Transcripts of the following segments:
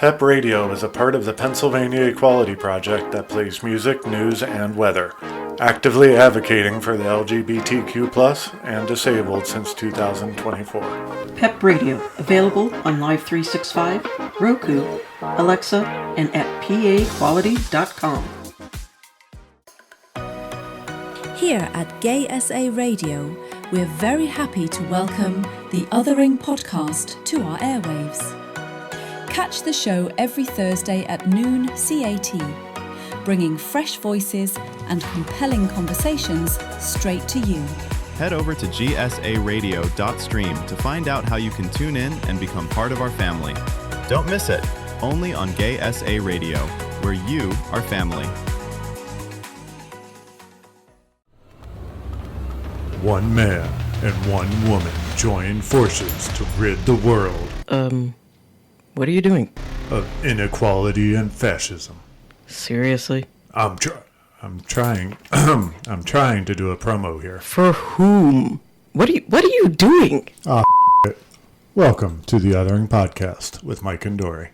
PEP Radio is a part of the Pennsylvania Equality Project that plays music, news, and weather, actively advocating for the LGBTQ+ and disabled since 2024. PEP Radio, available on Live 365, Roku, Alexa, and at paequality.com. Here at Gay SA Radio, we're very happy to welcome the Othering podcast to our airwaves. Catch the show every Thursday at noon CAT, bringing fresh voices and compelling conversations straight to you. Head over to gsaradio.stream to find out how you can tune in and become part of our family. Don't miss it, only on Gay SA Radio, where you are family. One man and one woman join forces to rid the world What are you doing? of inequality and fascism. Seriously? I'm trying I'm trying to do a promo here. For whom? What are you doing? Welcome to the Othering Podcast with Mike and Dory.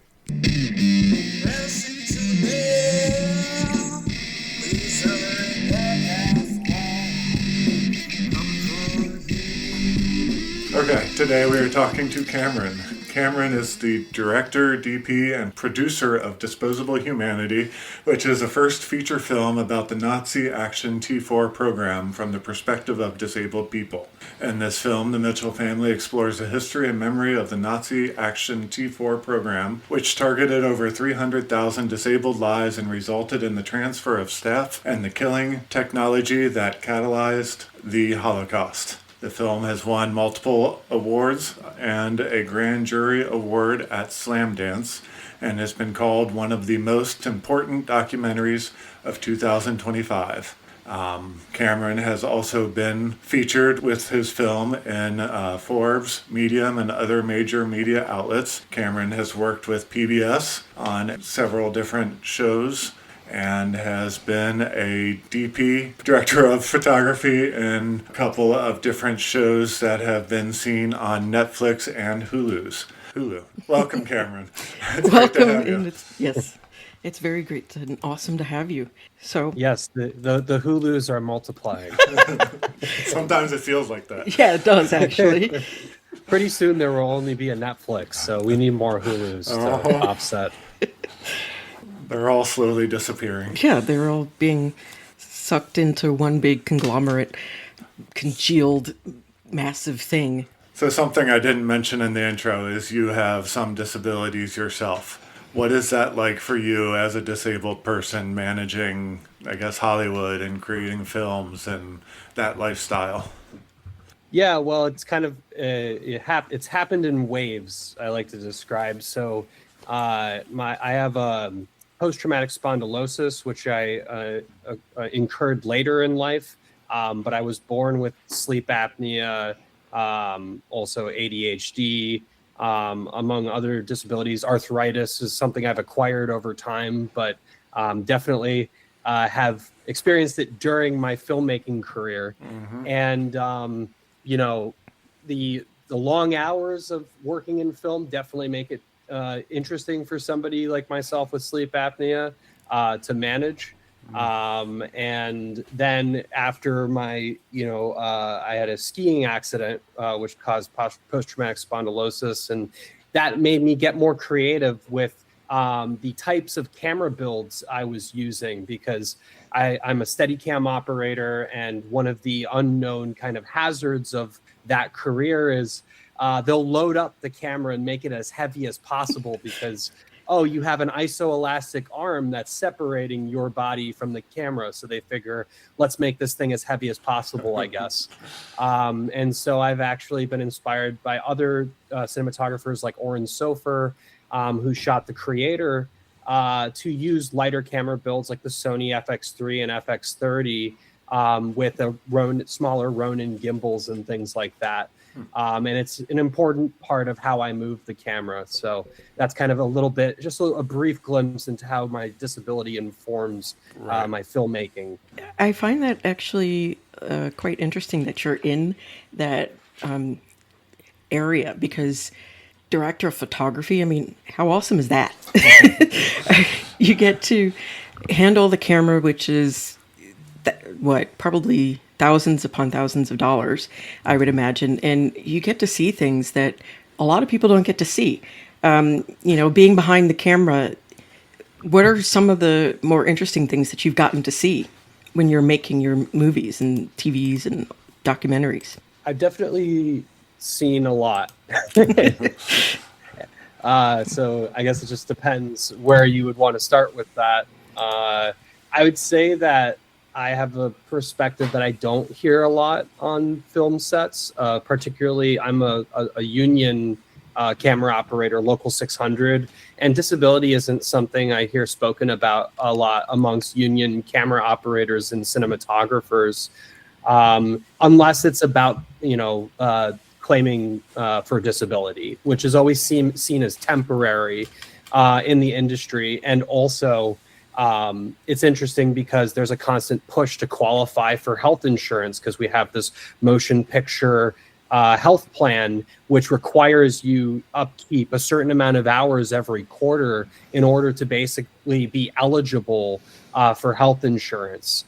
Okay, today we are talking to Cameron. Cameron is the director, DP, and producer of Disposable Humanity, which is a first feature film about the Nazi Aktion T4 program from the perspective of disabled people. In this film, the Mitchell family explores the history and memory of the Nazi Aktion T4 program, which targeted over 300,000 disabled lives and resulted in the transfer of staff and the killing technology that catalyzed the Holocaust. The film has won multiple awards and a grand jury award at Slamdance and has been called one of the most important documentaries of 2025. Cameron has also been featured with his film in Forbes, Medium, and other major media outlets. Cameron has worked with PBS on several different shows and has been a DP, director of photography, in a couple of different shows that have been seen on Netflix and Hulu. Welcome, Cameron. It's great to have you. Yes, it's very great and awesome to have you. So yes, the Hulus are multiplying. Sometimes it feels like that. yeah, it does actually. Pretty soon there will only be a Netflix, so we need more Hulus to offset. They're all slowly disappearing. Yeah, they're all being sucked into one big conglomerate, congealed, massive thing. So something I didn't mention in the intro is you have some disabilities yourself. What is that like for you as a disabled person managing, I guess, Hollywood and creating films and that lifestyle? Yeah, well, it's kind of it's happened in waves. I like to describe. So, I have post-traumatic spondylosis, which I incurred later in life, but I was born with sleep apnea, also ADHD, among other disabilities. Arthritis is something I've acquired over time, but definitely have experienced it during my filmmaking career. Mm-hmm. And, the long hours of working in film definitely make it interesting for somebody like myself with sleep apnea to manage. And then after my, I had a skiing accident, which caused post-traumatic spondylosis. And that made me get more creative with the types of camera builds I was using, because I'm a Steadicam operator. And one of the unknown kind of hazards of that career is they'll load up the camera and make it as heavy as possible because, you have an isoelastic arm that's separating your body from the camera. So they figure, let's make this thing as heavy as possible, I guess. And so I've actually been inspired by other cinematographers like Oren Sofer, who shot The Creator, to use lighter camera builds like the Sony FX3 and FX30 with a smaller Ronin gimbals and things like that. And it's an important part of how I move the camera. So that's kind of a little bit, just a brief glimpse into how my disability informs my filmmaking. I find that actually quite interesting that you're in that area, because director of photography, I mean, how awesome is that? You get to handle the camera, which is probably thousands upon thousands of dollars, I would imagine. And you get to see things that a lot of people don't get to see. Being behind the camera, what are some of the more interesting things that you've gotten to see when you're making your movies and TVs and documentaries? I've definitely seen a lot. So I guess it just depends where you would want to start with that. I would say that I have a perspective that I don't hear a lot on film sets. Particularly, I'm a union camera operator, Local 600, and disability isn't something I hear spoken about a lot amongst union camera operators and cinematographers, unless it's about claiming for disability, which is always seen as temporary in the industry. And also, it's interesting because there's a constant push to qualify for health insurance because we have this motion picture health plan, which requires you upkeep a certain amount of hours every quarter in order to basically be eligible for health insurance.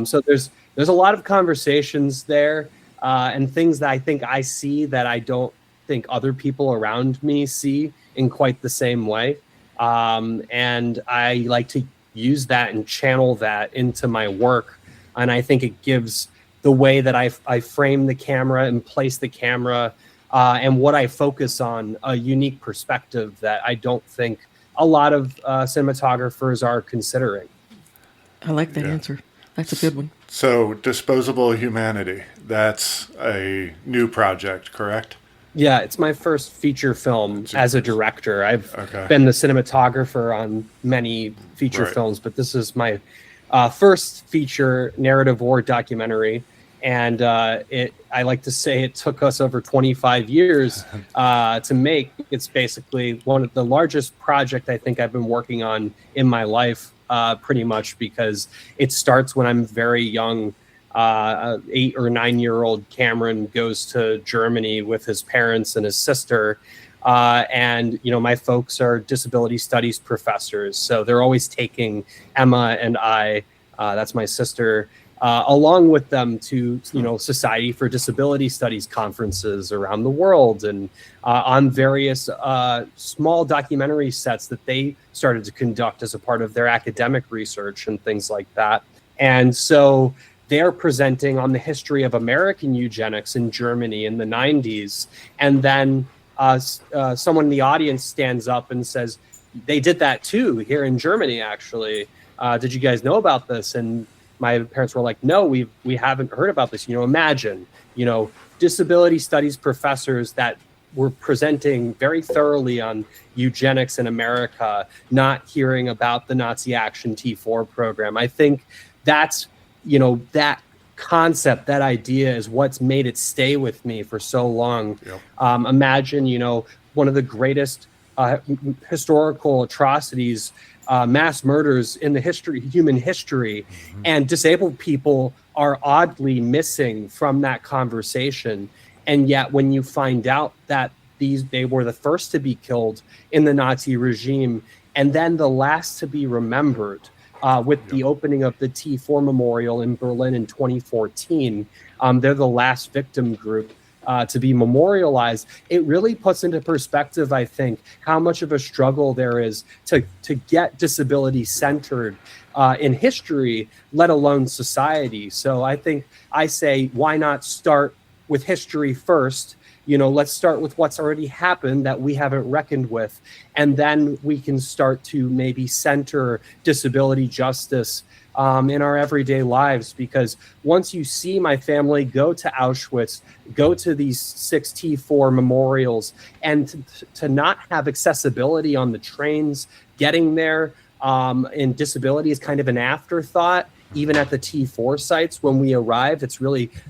So there's a lot of conversations there and things that I think I see that I don't think other people around me see in quite the same way. And I like to use that and channel that into my work. And I think it gives the way that I frame the camera and place the camera and what I focus on a unique perspective that I don't think a lot of cinematographers are considering. I like that answer. That's a good one. So Disposable Humanity, that's a new project, correct? Yeah, it's my first feature film as a director. I've been the cinematographer on many feature films, but this is my first feature narrative or documentary. And I like to say it took us over 25 years to make. It's basically one of the largest project I think I've been working on in my life, pretty much, because it starts when I'm very young. 8 or 9 year old Cameron goes to Germany with his parents and his sister. And my folks are disability studies professors. So they're always taking Emma and I, that's my sister, along with them to, Society for Disability Studies conferences around the world and on various small documentary sets that they started to conduct as a part of their academic research and things like that. And so they're presenting on the history of American eugenics in Germany in the 90s. And then someone in the audience stands up and says, they did that too here in Germany, actually. Did you guys know about this? And my parents were like, no, we haven't heard about this. Imagine, disability studies professors that were presenting very thoroughly on eugenics in America, not hearing about the Nazi Aktion T4 program. I think that's, that concept, that idea is what's made it stay with me for so long. Yep. Imagine, one of the greatest historical atrocities, mass murders in the human history, and disabled people are oddly missing from that conversation. And yet when you find out that they were the first to be killed in the Nazi regime and then the last to be remembered, with the opening of the T4 Memorial in Berlin in 2014, they're the last victim group to be memorialized. It really puts into perspective, I think, how much of a struggle there is to get disability centered in history, let alone society. So I think I say, why not start with history first? Let's start with what's already happened that we haven't reckoned with. And then we can start to maybe center disability justice in our everyday lives. Because once you see my family go to Auschwitz, go to these 6 T4 memorials, and to not have accessibility on the trains getting there, and disability is kind of an afterthought. Even at the T4 sites, when we arrive,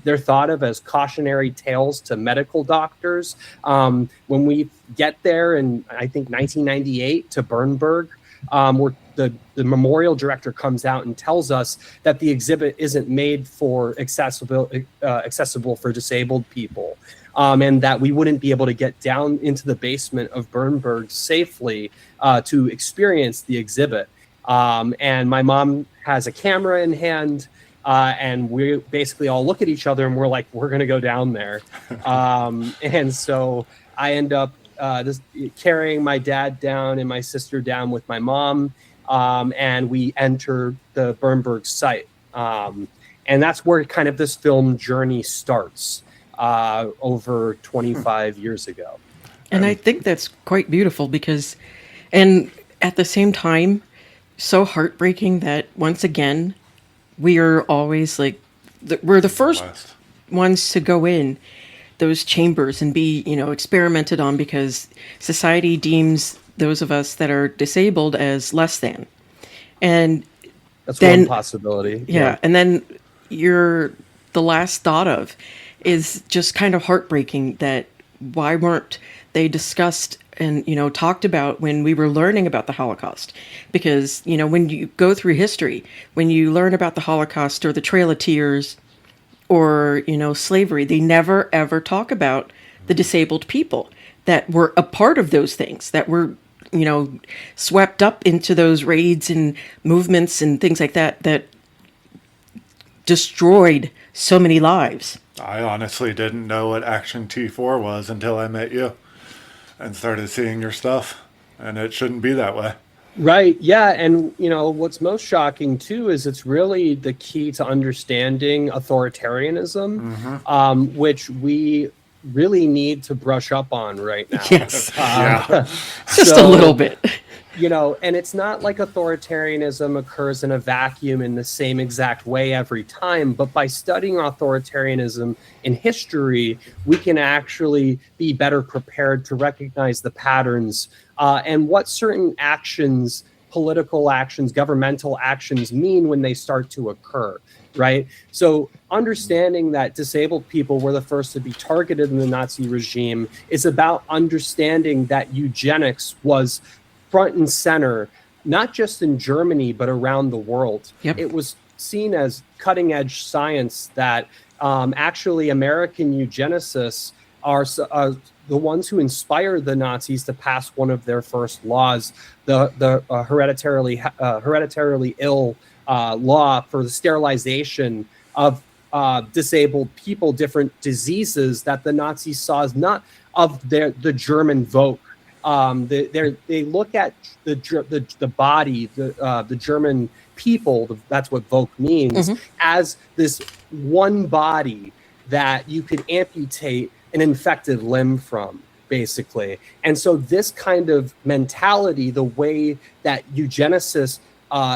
they're thought of as cautionary tales to medical doctors. When we get there in, I think, 1998 to Bernburg, where the memorial director comes out and tells us that the exhibit isn't made for accessible for disabled people. and that we wouldn't be able to get down into the basement of Bernburg safely to experience the exhibit. And my mom has a camera in hand, and we basically all look at each other and we're like, we're going to go down there. And so I end up carrying my dad down and my sister down with my mom, and we enter the Bernburg site. And that's where kind of this film journey starts over 25 years ago. And I think that's quite beautiful because, and at the same time, so heartbreaking that once again, we are always like, we're the first ones to go in those chambers and be, experimented on because society deems those of us that are disabled as less than. And that's then, one possibility. Yeah. And then the last thought of is just kind of heartbreaking that why weren't they discussed and, talked about when we were learning about the Holocaust? Because, when you go through history, when you learn about the Holocaust or the Trail of Tears or, slavery, they never, ever talk about the disabled people that were a part of those things, that were, swept up into those raids and movements and things like that, that destroyed so many lives. I honestly didn't know what Aktion T4 was until I met you and started seeing your stuff, and it shouldn't be that way. Right. Yeah. And, what's most shocking, too, is it's really the key to understanding authoritarianism, which we really need to brush up on right now. Yes. Just a little bit. And it's not like authoritarianism occurs in a vacuum in the same exact way every time, but by studying authoritarianism in history, we can actually be better prepared to recognize the patterns and what certain actions, political actions, governmental actions mean when they start to occur, right? So understanding that disabled people were the first to be targeted in the Nazi regime is about understanding that eugenics was front and center, not just in Germany, but around the world. Yep. It was seen as cutting edge science that actually American eugenicists are the ones who inspired the Nazis to pass one of their first laws, the hereditarily ill law for the sterilization of disabled people, different diseases that the Nazis saw as not of the German Volk. They look at the body, the German people, that's what Volk means, as this one body that you could amputate an infected limb from, basically. And so this kind of mentality, the way that eugenicists,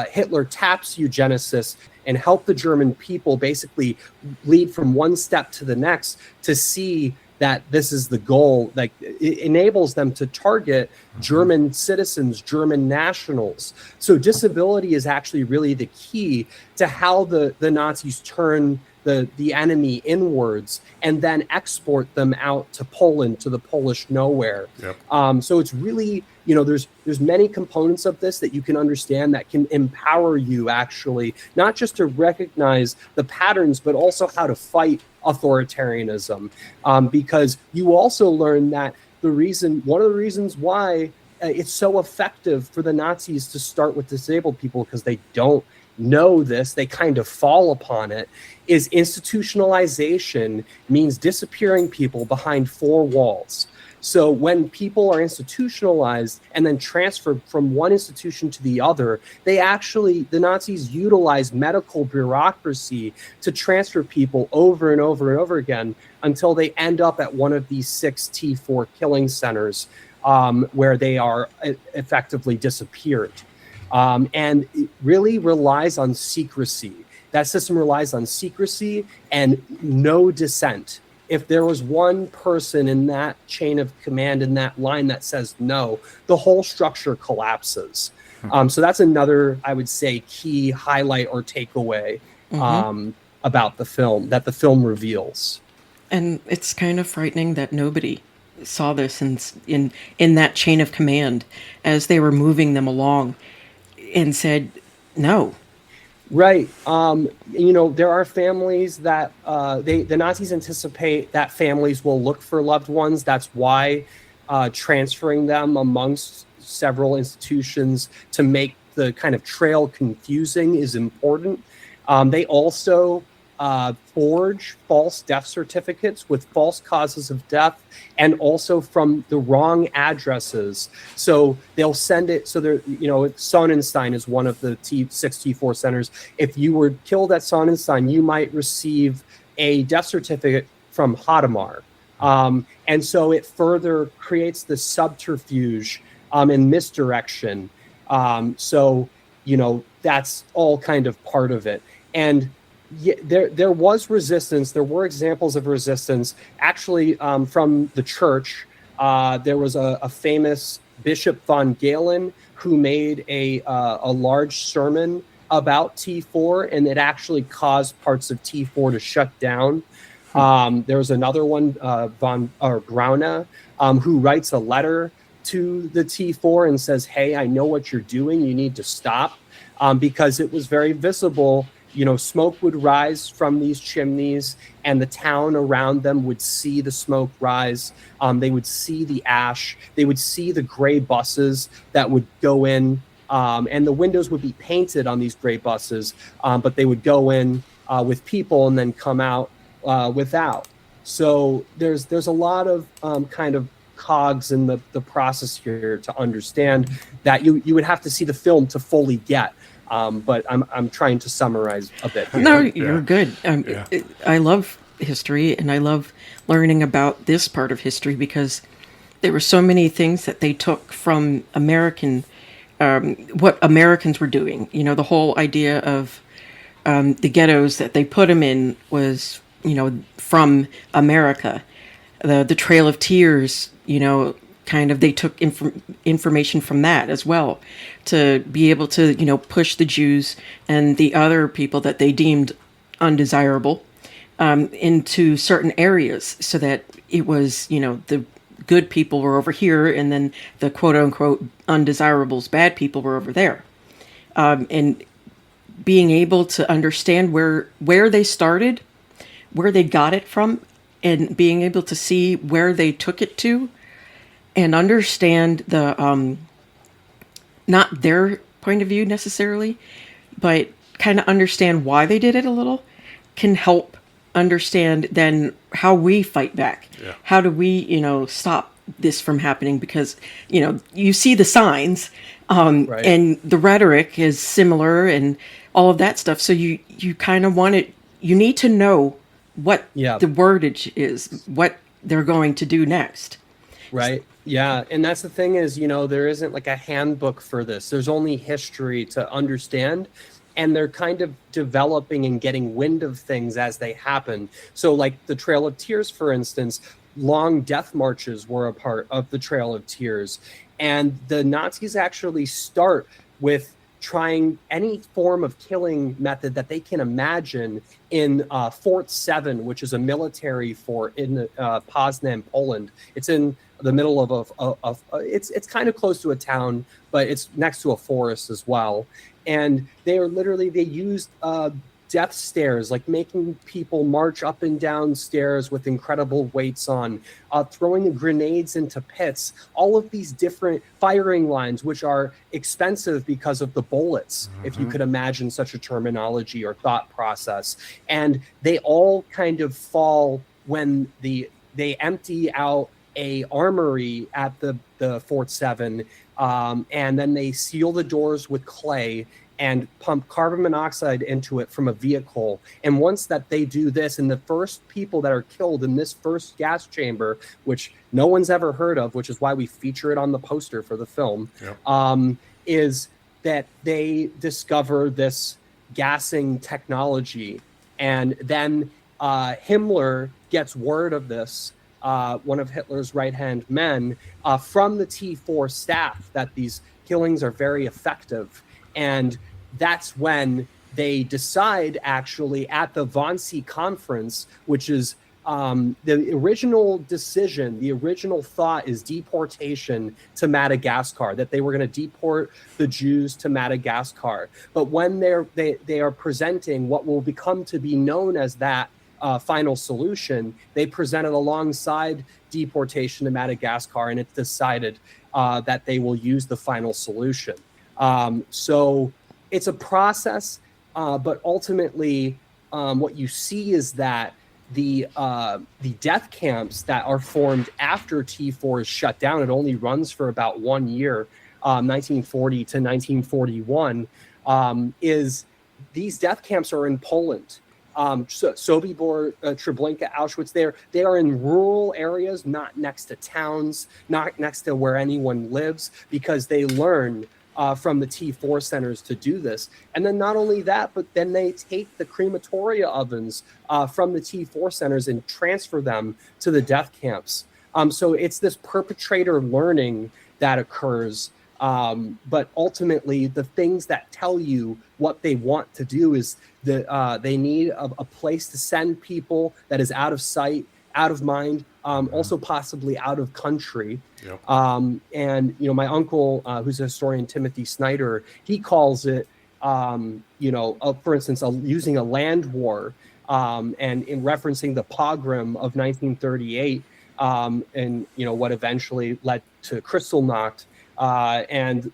Hitler taps eugenicists and help the German people basically lead from one step to the next to see that this is the goal. Like, it enables them to target German citizens, German nationals. So disability is actually really the key to how the Nazis turn the enemy inwards and then export them out to Poland, to the Polish nowhere. Yep. So it's really, there's many components of this that you can understand that can empower you actually, not just to recognize the patterns, but also how to fight authoritarianism. Because you also learn that one of the reasons why it's so effective for the Nazis to start with disabled people, because they don't know this, they kind of fall upon it, is institutionalization means disappearing people behind four walls. So when people are institutionalized and then transferred from one institution to the other, the Nazis utilized medical bureaucracy to transfer people over and over and over again until they end up at one of these 6 T4 killing centers where they are effectively disappeared. And it really relies on secrecy. That system relies on secrecy and no dissent. If there was one person in that chain of command, in that line that says no, the whole structure collapses. So that's another, I would say, key highlight or takeaway about the film, that the film reveals. And it's kind of frightening that nobody saw this in that chain of command as they were moving them along and said, no, Right. There are families that the Nazis anticipate that families will look for loved ones. That's why transferring them amongst several institutions to make the kind of trail confusing is important. They also forge false death certificates with false causes of death and also from the wrong addresses. So they'll send it. So Sonnenstein is one of the six T4 centers. If you were killed at Sonnenstein, you might receive a death certificate from Hadamar. And so it further creates the subterfuge and misdirection. That's all kind of part of it. And there was resistance. There were examples of resistance. Actually, from the church, there was a famous Bishop von Galen who made a large sermon about T4, and it actually caused parts of T4 to shut down. There was another one, Brauna, who writes a letter to the T4 and says, "Hey, I know what you're doing. You need to stop," because it was very visible. Smoke would rise from these chimneys, and the town around them would see the smoke rise. They would see the ash. They would see the gray buses that would go in, and the windows would be painted on these gray buses, but they would go in with people and then come out without. So there's a lot of kind of cogs in the process here to understand that you would have to see the film to fully get. But I'm trying to summarize a bit here. No, you're good. I love history, and I love learning about this part of history because there were so many things that they took from what Americans were doing. The whole idea of the ghettos that they put them in was, from America. The Trail of Tears, kind of they took information from that as well to be able to, push the Jews and the other people that they deemed undesirable into certain areas so that it was, the good people were over here and then the quote unquote undesirables, bad people were over there. And being able to understand where they started, where they got it from, and being able to see where they took it to and understand the, not their point of view necessarily, but kind of understand why they did it a little, can help understand then how we fight back. Yeah. How do we, stop this from happening? Because, you see the signs, right. And the rhetoric is similar and all of that stuff. So you kind of you need to know what the wordage is, what they're going to do next. Right. Yeah. And that's the thing is, there isn't like a handbook for this. There's only history to understand. And they're kind of developing and getting wind of things as they happen. So like the Trail of Tears, for instance, long death marches were a part of the Trail of Tears. And the Nazis actually start with trying any form of killing method that they can imagine in Fort 7, which is a military fort in Poznan, Poland. It's in the middle of it's kind of close to a town, but it's next to a forest as well. And they used death stairs, like making people march up and down stairs with incredible weights on, throwing grenades into pits, all of these different firing lines, which are expensive because of the bullets, if you could imagine such a terminology or thought process. And they all kind of fall when they empty out a armory at the Fort 7, and then they seal the doors with clay and pump carbon monoxide into it from a vehicle. And once that they do this, and the first people that are killed in this first gas chamber, which no one's ever heard of, which is why we feature it on the poster for the film, is that they discover this gassing technology. And then Himmler gets word of this, one of Hitler's right-hand men, from the T4 staff, that these killings are very effective. And that's when they decide, actually, at the Wannsee conference, which is the original decision, the original thought is deportation to Madagascar, that they were going to deport the Jews to Madagascar. But when they are presenting what will become to be known as that final solution, they presented alongside deportation to Madagascar, and it's decided that they will use the final solution. So it's a process, but ultimately what you see is that the death camps that are formed after T4 is shut down, it only runs for about 1 year, 1940 to 1941, is these death camps are in Poland. Sobibor, Treblinka, Auschwitz, they are in rural areas, not next to towns, not next to where anyone lives, because they learn from the T4 centers to do this. And then not only that, but then they take the crematoria ovens from the T4 centers and transfer them to the death camps. So it's this perpetrator learning that occurs. But ultimately, the things that tell you what they want to do is that they need a place to send people that is out of sight, out of mind, also possibly out of country. Yep. And, my uncle, who's a historian, Timothy Snyder, he calls it, for instance, using a land war, and in referencing the pogrom of 1938, and, what eventually led to Kristallnacht. And,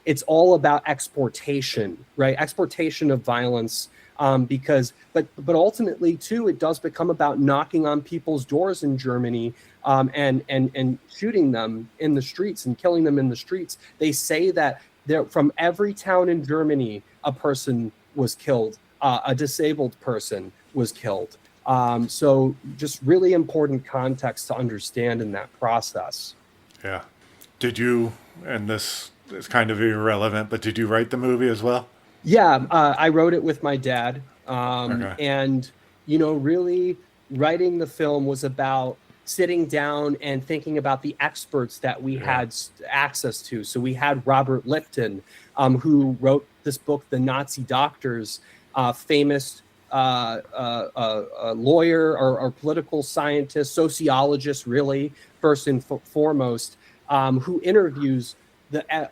it's all about exportation, right? Exportation of violence. But ultimately too, it does become about knocking on people's doors in Germany, and shooting them in the streets and killing them in the streets. They say that from every town in Germany, a person was killed, a disabled person was killed. So just really important context to understand in that process. Yeah. Did you, and this is kind of irrelevant, but did you write the movie as well? Yeah, I wrote it with my dad. Okay. And, really writing the film was about sitting down and thinking about the experts that we had access to. So we had Robert Lifton, who wrote this book, The Nazi Doctors, famous lawyer or political scientist, sociologist, really, first and foremost, who interviews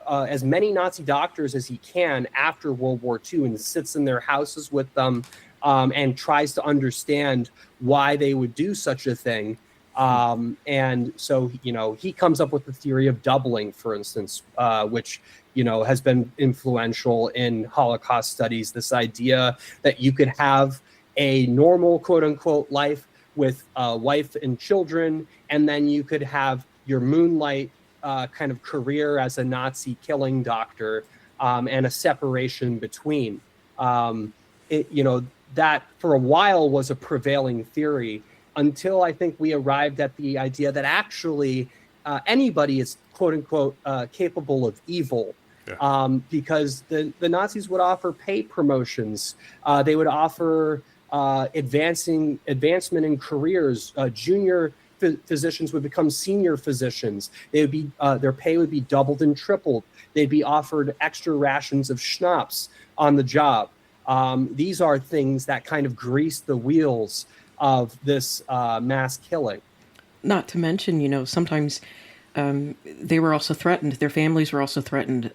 as many Nazi doctors as he can after World War II and sits in their houses with them, and tries to understand why they would do such a thing. And so, he comes up with the theory of doubling, for instance, which, has been influential in Holocaust studies. This idea that you could have a normal, quote unquote, life with a wife and children, and then you could have your moonlight kind of career as a Nazi killing doctor, and a separation between. That for a while was a prevailing theory until I think we arrived at the idea that actually anybody is, quote unquote, capable of evil. Yeah. Because the Nazis would offer pay promotions. They would offer advancement in careers. Junior physicians would become senior physicians. They would be their pay would be doubled and tripled. They'd be offered extra rations of schnapps on the job. These are things that kind of grease the wheels of this mass killing. Not to mention, sometimes they were also threatened. Their families were also threatened.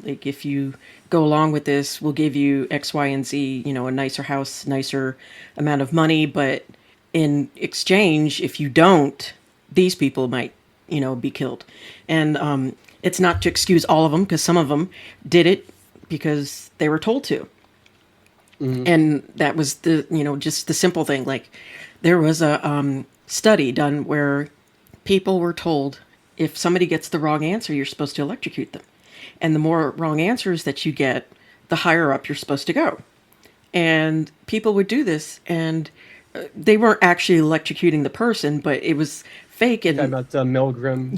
Like, if you go along with this, we'll give you X, Y, and Z, a nicer house, nicer amount of money. But in exchange, if you don't, these people might, be killed. And it's not to excuse all of them, because some of them did it because they were told to. Mm-hmm. And that was just the simple thing. Like, there was a study done where people were told, if somebody gets the wrong answer, you're supposed to electrocute them. And the more wrong answers that you get, the higher up you're supposed to go. And people would do this, and they weren't actually electrocuting the person, but it was fake. And talking about the Milgram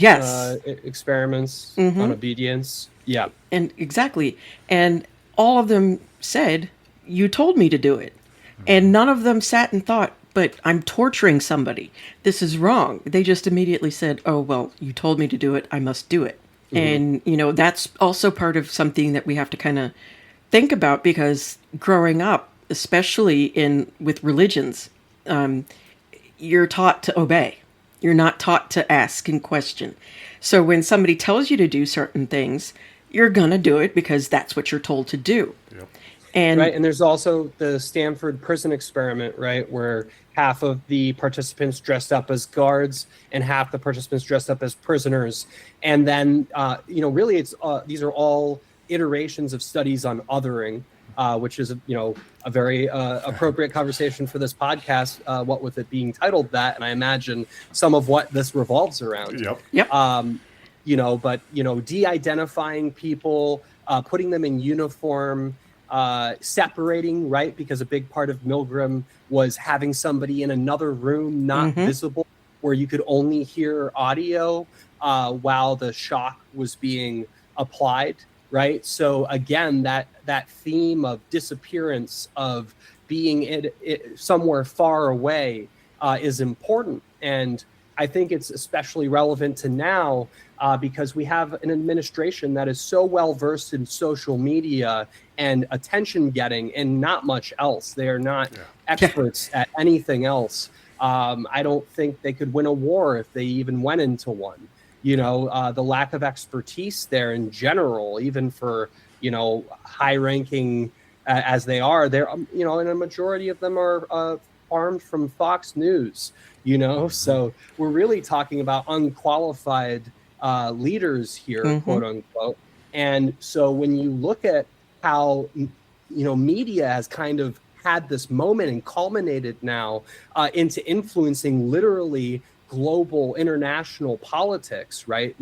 experiments on obedience. Yeah. And exactly. And all of them said, you told me to do it. And none of them sat and thought, but I'm torturing somebody. This is wrong. They just immediately said, oh, well, you told me to do it. I must do it. Mm-hmm. And, that's also part of something that we have to kind of think about, because growing up, especially with religions, you're taught to obey. You're not taught to ask and question. So when somebody tells you to do certain things, you're going to do it because that's what you're told to do. Yep. And right. And there's also the Stanford prison experiment, right, where half of the participants dressed up as guards and half the participants dressed up as prisoners. And then, really, it's these are all iterations of studies on othering, which is, a very appropriate conversation for this podcast, what with it being titled that. And I imagine some of what this revolves around. Yep. But, de-identifying people, putting them in uniform, separating, right? Because a big part of Milgram was having somebody in another room, not visible, where you could only hear audio while the shock was being applied, right? So again, that theme of disappearance, of being somewhere far away is important. And I think it's especially relevant to now because we have an administration that is so well versed in social media and attention getting and not much else. They are not experts at anything else. I don't think they could win a war if they even went into one. The lack of expertise there in general, even for, high ranking as they are, they're, and a majority of them are farmed from Fox News, so we're really talking about unqualified leaders here, quote unquote. And so when you look at how, media has kind of had this moment and culminated now into influencing literally global international politics, right?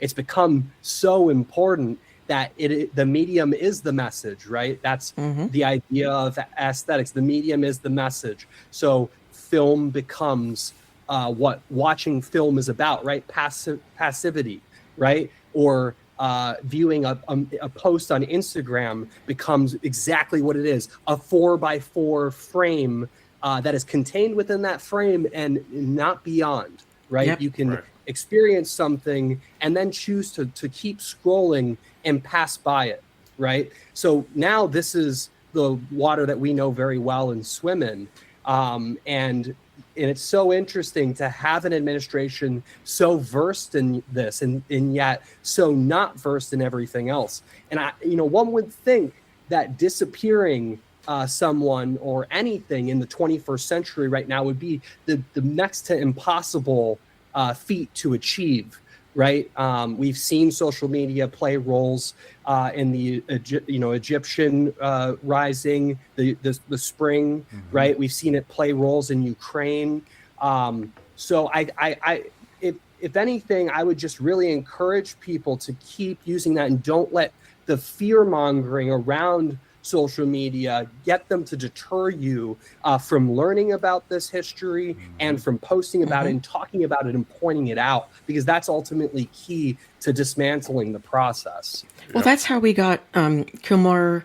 It's become so important that the medium is the message, right? That's the idea of aesthetics. The medium is the message. So film becomes what watching film is about, right? Passivity, right? Or viewing a post on Instagram becomes exactly what it is, a 4x4 frame that is contained within that frame and not beyond, right? Yep. You can experience something and then choose to keep scrolling and pass by it, right? So now this is the water that we know very well and swim in. And it's so interesting to have an administration so versed in this and yet so not versed in everything else. And one would think that disappearing someone or anything in the 21st century right now would be the next to impossible feat to achieve, right? We've seen social media play roles in the Egyptian rising, the spring, right? We've seen it play roles in Ukraine. So if anything, I would just really encourage people to keep using that and don't let the fear mongering around social media get them to deter you from learning about this history and from posting about it and talking about it and pointing it out, because that's ultimately key to dismantling the process. Well, that's how we got Kilmar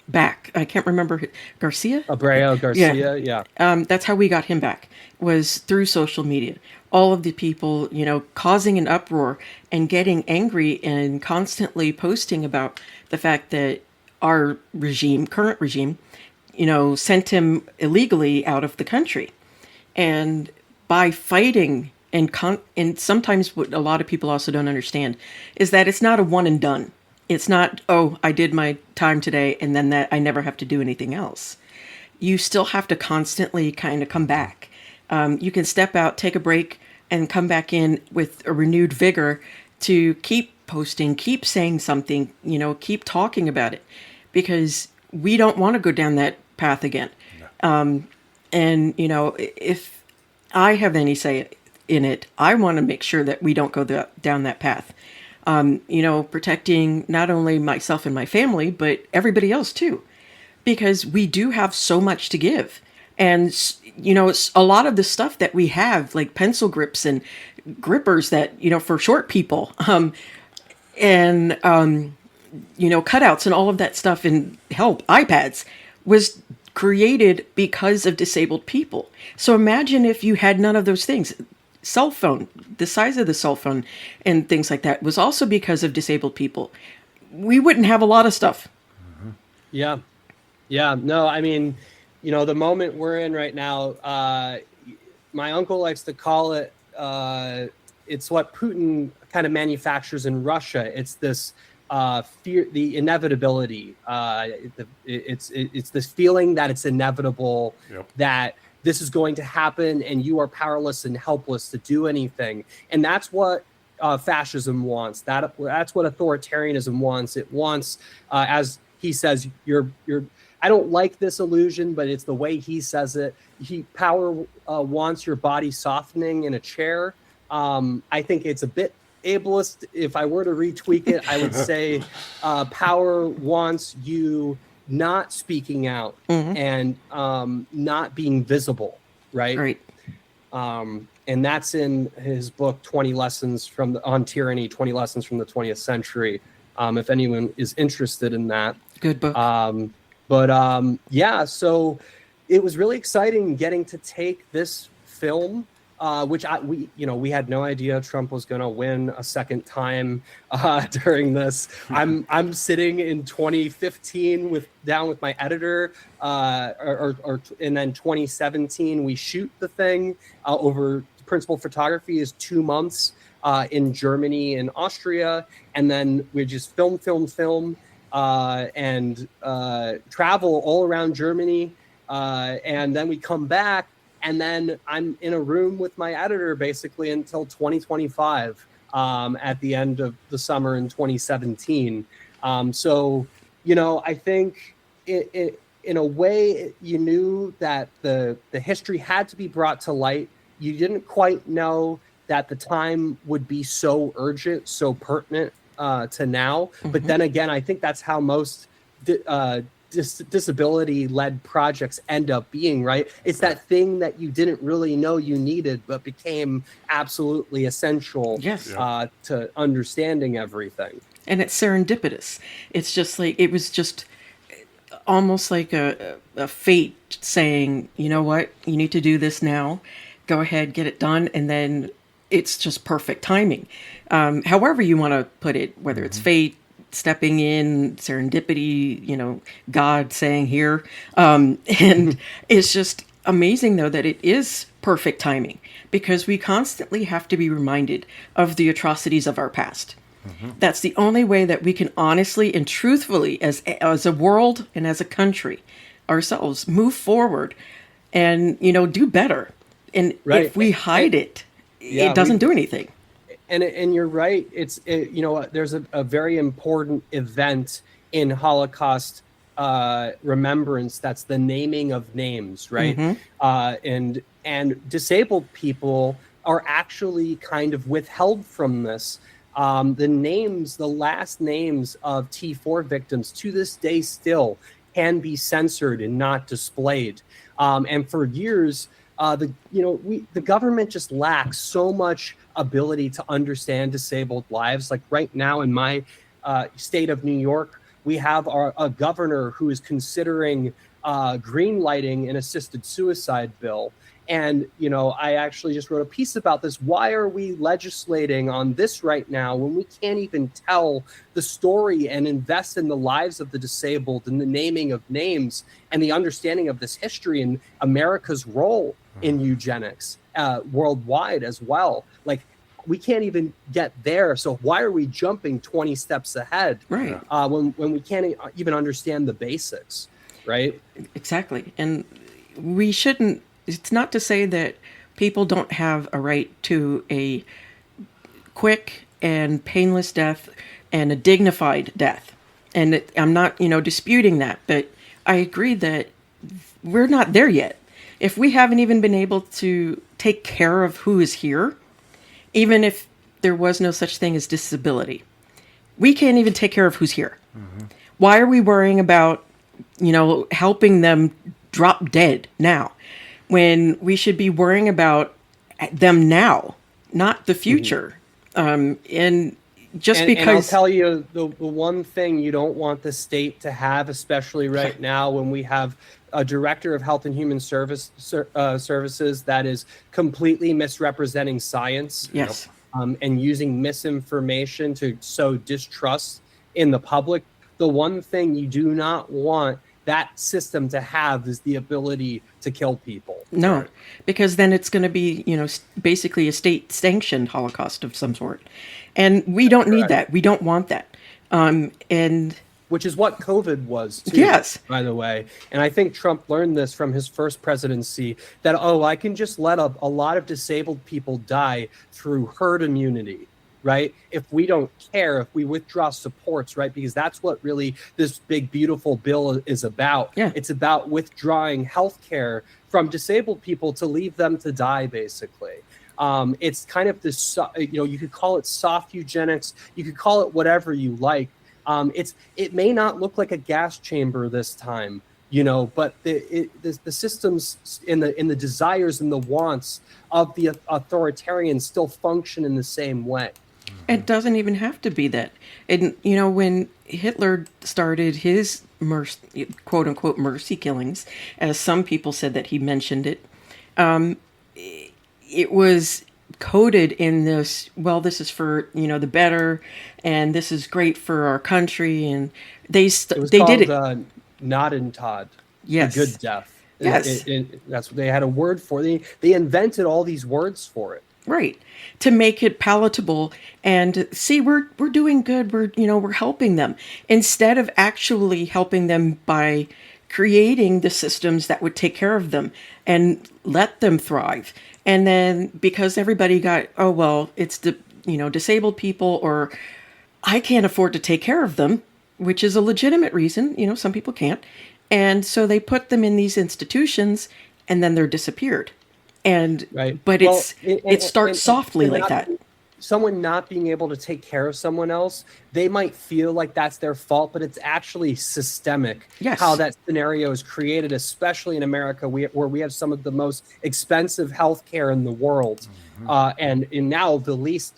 back. I can't remember. Garcia? Abreu Garcia, yeah. That's how we got him back, was through social media. All of the people, causing an uproar and getting angry and constantly posting about the fact that our current regime, sent him illegally out of the country. And by fighting and sometimes what a lot of people also don't understand is that it's not a one and done. It's not, I did my time today and then that I never have to do anything else. You still have to constantly kind of come back. You can step out, take a break, and come back in with a renewed vigor to keep posting, keep saying something, keep talking about it, because we don't want to go down that path again. No. If I have any say in it, I want to make sure that we don't go down that path. Protecting not only myself and my family, but everybody else too, because we do have so much to give. And, it's a lot of the stuff that we have, like pencil grips and grippers that, for short people, and cutouts and all of that stuff, and iPads was created because of disabled people. So imagine if you had none of those things. Cell phone, the size of the cell phone and things like that was also because of disabled people. We wouldn't have a lot of stuff. Yeah. No, I mean, the moment we're in right now, my uncle likes to call it, it's what Putin kind of manufactures in Russia. It's this fear, the inevitability. It's this feeling that it's inevitable, that this is going to happen and you are powerless and helpless to do anything. And that's what fascism wants. That's what authoritarianism wants. It wants, as he says, I don't like this illusion, but it's the way he says it. Power wants your body softening in a chair. I think it's a bit ableist. If I were to retweak it, I would say power wants you not speaking out and not being visible, right? Right. And that's in his book, 20 Lessons on Tyranny, 20 Lessons from the 20th Century. If anyone is interested in that. Good book. Yeah, so it was really exciting getting to take this film, which we had no idea Trump was going to win a second time during this. I'm sitting in 2015 down with my editor, and then 2017 we shoot the thing over. Principal photography is 2 months in Germany and Austria, and then we just film. And travel all around Germany, and then we come back, and then I'm in a room with my editor basically until 2025 at the end of the summer in 2017. So, I think it in a way you knew that the history had to be brought to light. You didn't quite know that the time would be so urgent, so pertinent to now. But then again, I think that's how most disability-led projects end up being, right? It's that thing that you didn't really know you needed, but became absolutely essential to understanding everything. And it's serendipitous. It's just like, it was just almost like a fate saying, you know what, you need to do this now. Go ahead, get it done, and then it's just perfect timing. However you want to put it, whether it's fate, stepping in, serendipity, God saying here. And it's just amazing, though, that it is perfect timing, because we constantly have to be reminded of the atrocities of our past. That's the only way that we can honestly and truthfully, as a world and as a country, ourselves, move forward and, do better. And if we hide it doesn't do anything. And you're right. There's a very important event in Holocaust remembrance. That's the naming of names, right? And disabled people are actually kind of withheld from this. The last names of T4 victims to this day still can be censored and not displayed. And for years, the government just lacks so much ability to understand disabled lives. Like right now in my state of New York, we have a governor who is considering green lighting an assisted suicide bill. And, I actually just wrote a piece about this. Why are we legislating on this right now when we can't even tell the story and invest in the lives of the disabled and the naming of names and the understanding of this history and America's role in eugenics worldwide as well? Like, we can't even get there. So why are we jumping 20 steps ahead? Right. When we can't even understand the basics, right? Exactly. And we shouldn't. It's not to say that people don't have a right to a quick and painless death and a dignified death. And I'm not, disputing that, but I agree that we're not there yet. If we haven't even been able to take care of who is here, even if there was no such thing as disability, we can't even take care of who's here. Why are we worrying about, helping them drop dead now, when we should be worrying about them now, not the future? And I'll tell you, the one thing you don't want the state to have, especially right now when we have a director of Health and Human Services that is completely misrepresenting science, and using misinformation to sow distrust in the public. The one thing you do not want that system to have is the ability to kill people. No, because then it's going to be, basically a state-sanctioned Holocaust of some sort. And we don't need that. We don't want that. And which is what COVID was, too, yes, by the way. And I think Trump learned this from his first presidency, that, I can just let a lot of disabled people die through herd immunity, right? If we don't care, if we withdraw supports, right? Because that's what really this big, beautiful bill is about. Yeah. It's about withdrawing health care from disabled people to leave them to die, basically. It's kind of this, you could call it soft eugenics. You could call it whatever you like. It may not look like a gas chamber this time, but the systems in the desires and the wants of the authoritarians still function in the same way. It doesn't even have to be that. And, when Hitler started his quote unquote mercy killings, as some people said that he mentioned it, it was coded in this, this is for, the better, and this is great for our country. And they did it. Not in Todd. Yes. The good death. Yes. That's what they had a word for. They invented all these words for it. Right. To make it palatable and see, we're doing good. We're helping them instead of actually helping them by creating the systems that would take care of them and let them thrive. And then because everybody got, it's disabled people, or I can't afford to take care of them, which is a legitimate reason. Some people can't. And so they put them in these institutions and then they're disappeared. And, right. But it starts softly like that. Someone not being able to take care of someone else, they might feel like that's their fault, but it's actually systemic. Yes. How that scenario is created, especially in America, where we have some of the most expensive healthcare in the world, and in now the least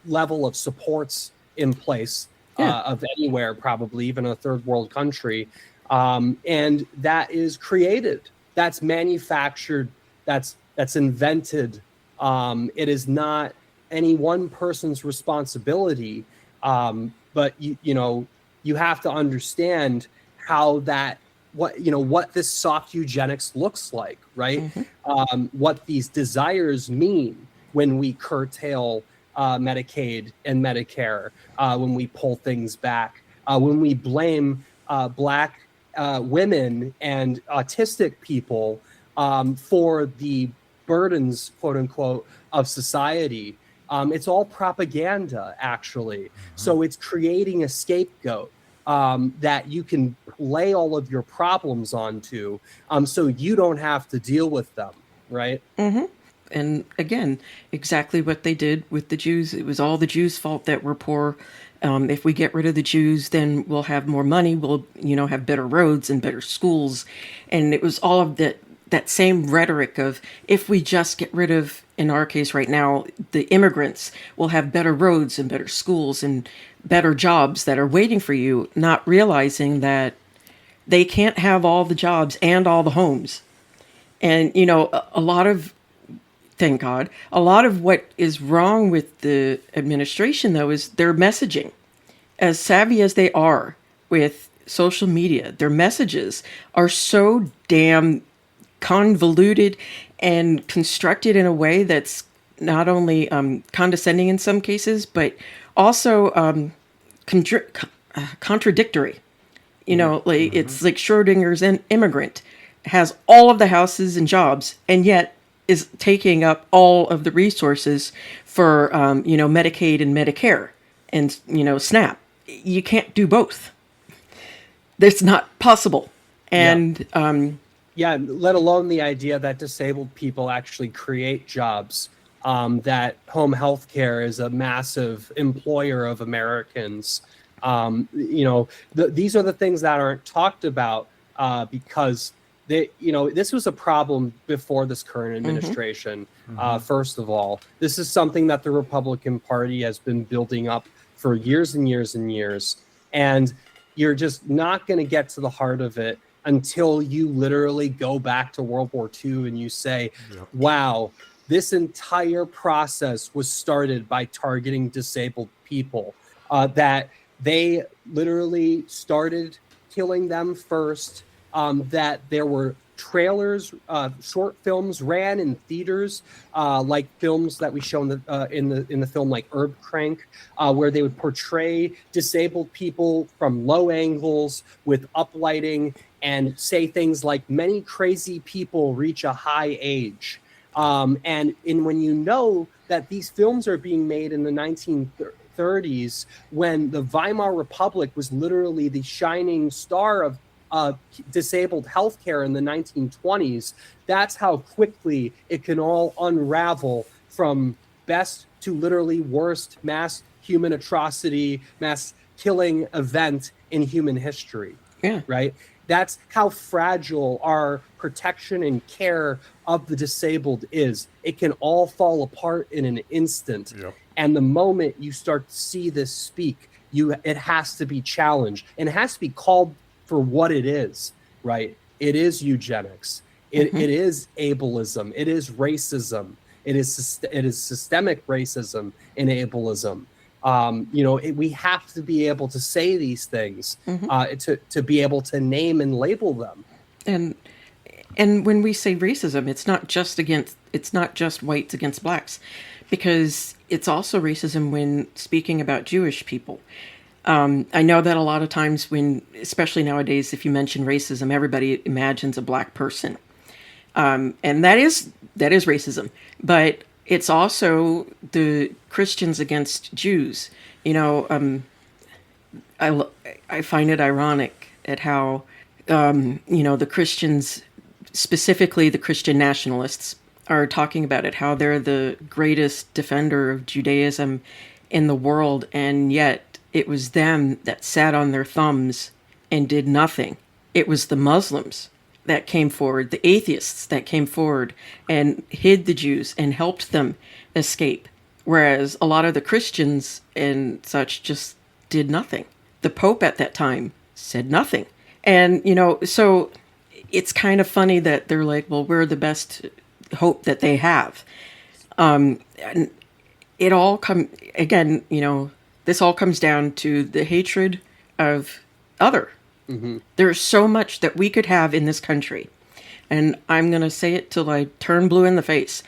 level of supports in place of anywhere, probably even a third world country, and that is created, that's manufactured, that's invented. It is not any one person's responsibility, but you have to understand how what this soft eugenics looks like, right? Mm-hmm. What these desires mean when we curtail Medicaid and Medicare, when we pull things back, when we blame Black women and autistic people for the burdens, quote unquote, of society. It's all propaganda, actually. So it's creating a scapegoat that you can lay all of your problems onto, so you don't have to deal with them, right? Mm-hmm. And again, exactly what they did with the Jews. It was all the Jews' fault that we're poor. If we get rid of the Jews, then we'll have more money. We'll, have better roads and better schools. And it was all of that same rhetoric of, if we just get rid of, in our case right now, the immigrants, will have better roads and better schools and better jobs that are waiting for you, not realizing that they can't have all the jobs and all the homes. And, a lot of, thank God, a lot of what is wrong with the administration, though, is their messaging. As savvy as they are with social media, their messages are so damn convoluted and constructed in a way that's not only condescending in some cases, but also contradictory. It's like Schrodinger's immigrant has all of the houses and jobs, and yet is taking up all of the resources for, Medicaid and Medicare and, SNAP. You can't do both. That's not possible. And, let alone the idea that disabled people actually create jobs, that home health care is a massive employer of Americans. These are the things that aren't talked about because this was a problem before this current administration. First of all, this is something that the Republican Party has been building up for years and years and years. And you're just not going to get to the heart of it until you literally go back to World War II and you say, wow, this entire process was started by targeting disabled people, that they literally started killing them first, that there were trailers, short films ran in theaters, like films that we show in the film, like Herb Crank, where they would portray disabled people from low angles with uplighting and say things like many crazy people reach a high age. And when you know that these films are being made in the 1930s, when the Weimar Republic was literally the shining star of disabled healthcare in the 1920s, that's how quickly it can all unravel from best to literally worst mass human atrocity, mass killing event in human history. Yeah. Right? That's how fragile our protection and care of the disabled is. It can all fall apart in an instant. Yep. And the moment you start to see this speak, it has to be challenged, and it has to be called for what it is, right? It is eugenics. It is ableism. It is racism. It is systemic racism and ableism. We have to be able to say these things, to be able to name and label them. And when we say racism, it's not just whites against blacks, because it's also racism when speaking about Jewish people. I know that a lot of times especially nowadays, if you mention racism, everybody imagines a black person. And that is racism, but it's also the Christians against Jews. I find it ironic at how, the Christians, specifically the Christian nationalists, are talking about it, how they're the greatest defender of Judaism in the world, and yet it was them that sat on their thumbs and did nothing. It was the Muslims that came forward, the atheists that came forward and hid the Jews and helped them escape. Whereas a lot of the Christians and such just did nothing. The Pope at that time said nothing. And, so it's kind of funny that they're like, well, we're the best hope that they have. And it all this all comes down to the hatred of other. Mm-hmm. There's so much that we could have in this country, and I'm going to say it till I turn blue in the face,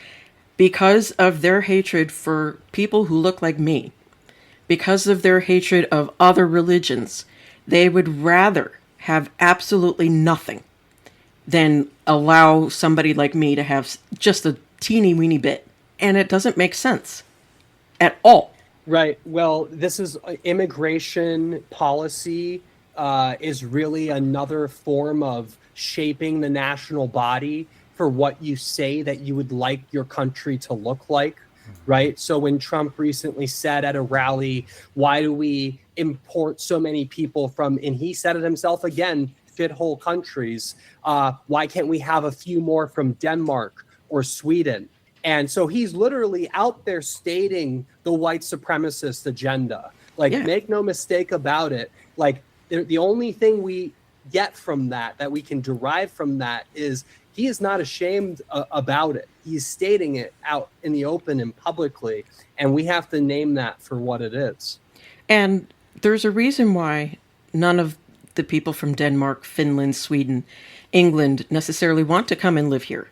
because of their hatred for people who look like me, because of their hatred of other religions. They would rather have absolutely nothing than allow somebody like me to have just a teeny weeny bit. And it doesn't make sense at all. Right. Well, this is immigration policy is really another form of shaping the national body for what you say that you would like your country to look like. Right. So when Trump recently said at a rally, why do we import so many people from, and he said it himself again, shithole countries, why can't we have a few more from Denmark or Sweden? And so he's literally out there stating the white supremacist agenda. Make no mistake about it. The only thing we get from that we can derive from that, is he is not ashamed about it. He's stating it out in the open and publicly, and we have to name that for what it is. And there's a reason why none of the people from Denmark, Finland, Sweden, England necessarily want to come and live here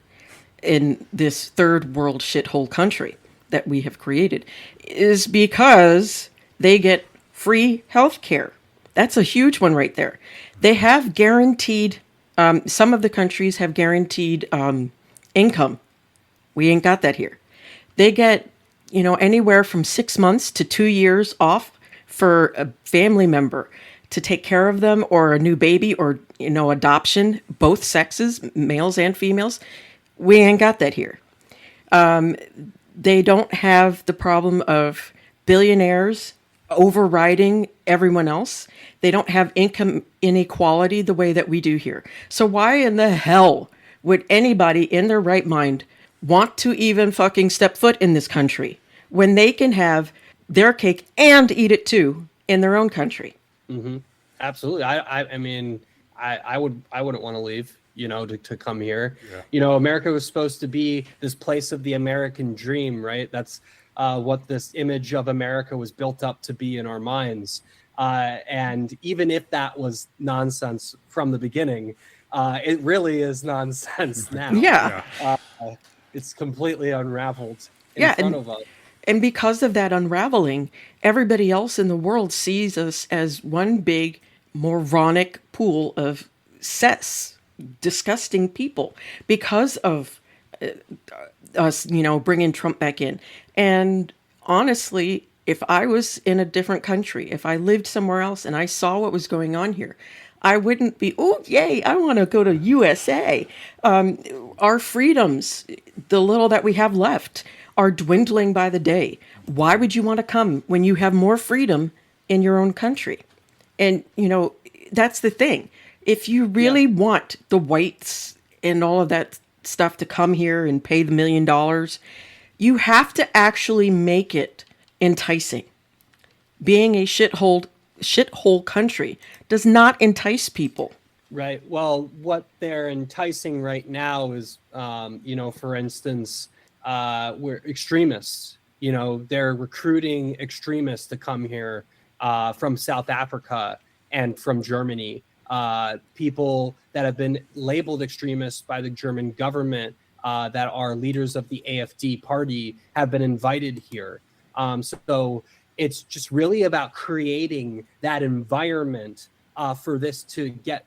in this third world shithole country that we have created, is because they get free health care. That's a huge one right there. They have guaranteed, some of the countries have guaranteed income. We ain't got that here. They get, anywhere from 6 months to 2 years off for a family member to take care of them, or a new baby, or, adoption, both sexes, males and females. We ain't got that here. They don't have the problem of billionaires overriding everyone else. They don't have income inequality the way that we do here. So why in the hell would anybody in their right mind want to even fucking step foot in this country when they can have their cake and eat it too in their own country? Mm-hmm. Absolutely. I mean, I wouldn't want to leave, to come here. Yeah. America was supposed to be this place of the American dream, right? That's what this image of America was built up to be in our minds. And even if that was nonsense from the beginning, it really is nonsense now. Yeah. It's completely unraveled in Yeah, front of us. And because of that unraveling, everybody else in the world sees us as one big moronic pool of cess, disgusting people because of us, bringing Trump back in. And honestly, if I was in a different country, if I lived somewhere else and I saw what was going on here, I wouldn't be, oh, yay, I want to go to USA. Our freedoms, the little that we have left, are dwindling by the day. Why would you want to come when you have more freedom in your own country? And, that's the thing. If you really want the whites and all of that stuff to come here and pay the $1 million, you have to actually make it enticing. Being a shithole country does not entice people. Right. Well, what they're enticing right now is, for instance, we're extremists. They're recruiting extremists to come here from South Africa and from Germany. People that have been labeled extremists by the German government that are leaders of the AfD party have been invited here. So it's just really about creating that environment for this to get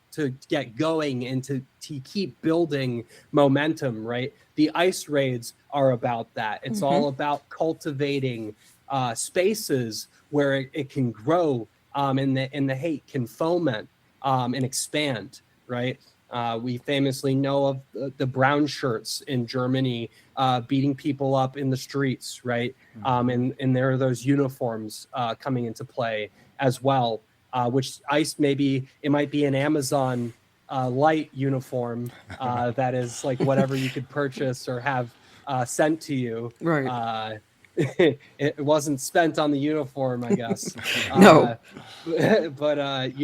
going and to keep building momentum, right? The ICE raids are about that. It's all about cultivating spaces where it can grow and the hate can foment and expand, right? We famously know of the brown shirts in Germany beating people up in the streets, right? And there are those uniforms coming into play as well, which ICE it might be an Amazon light uniform that is like whatever you could purchase or have sent to you. Right. It wasn't spent on the uniform, I guess. No. But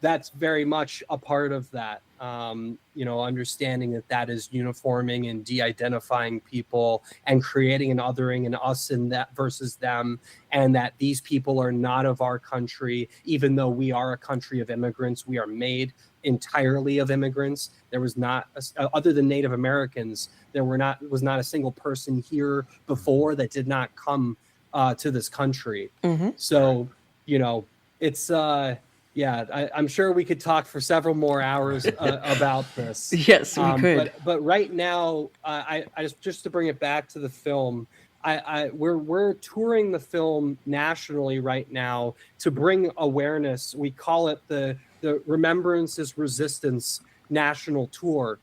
that's very much a part of that. Understanding that is uniforming and de-identifying people and creating an othering and us and that versus them, and that these people are not of our country, even though we are a country of immigrants. We are made entirely of immigrants. There was not, other than Native Americans, was not a single person here before that did not come to this country. So, it's I'm sure we could talk for several more hours about this. Yes, we could. But right now, I just to bring it back to the film, we're touring the film nationally right now to bring awareness. We call it the Remembrance is Resistance National Tour,